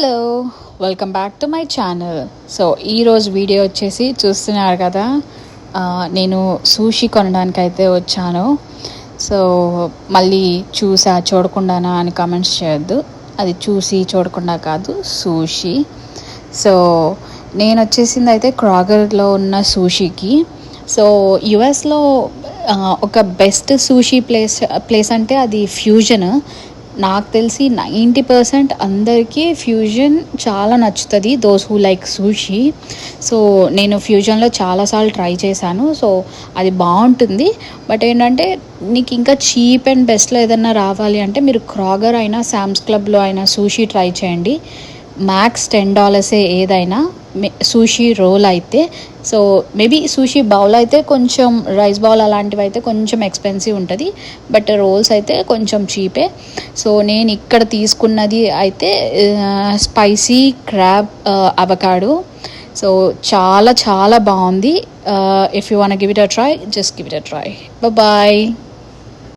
Hello, welcome back to my channel. So ఈరోజు video వచ్చేసి చూస్తున్నారు కదా, నేను సూషీ కొనడానికి అయితే వచ్చాను. సో మళ్ళీ చూడకుండానా అని కామెంట్స్ చేయొద్దు. అది చూసి చూడకుండా కాదు, సూషీ. సో నేను వచ్చేసింది అయితే క్రాగర్లో ఉన్న సూషీకి. సో యుఎస్లో ఒక బెస్ట్ సూషీ ప్లేస్ అంటే అది ఫ్యూజన్. నాకు తెలిసి 90% అందరికీ ఫ్యూజన్ చాలా నచ్చుతుంది, those who like sushi. So నేను ఫ్యూజన్లో చాలాసార్లు ట్రై చేశాను. సో అది బాగుంటుంది. బట్ ఏంటంటే నీకు ఇంకా చీప్ అండ్ బెస్ట్లో ఏదన్నా రావాలి అంటే మీరు క్రాగర్ అయినా శామ్స్ క్లబ్లో అయినా సూషీ ట్రై చేయండి. మ్యాక్స్ $10 ఏదైనా. సూషీ రోల్ అయితే, సో మేబీ సూషీ బౌల్ అయితే కొంచెం, రైస్ బౌల్ అలాంటివి అయితే కొంచెం ఎక్స్పెన్సివ్ ఉంటుంది. బట్ రోల్స్ అయితే కొంచెం చీపే. సో నేను ఇక్కడ తీసుకున్నది అయితే స్పైసీ క్రాబ్ అవకాడో. సో చాలా చాలా బాగుంది. If you want give it a try, just give it a try. Bye.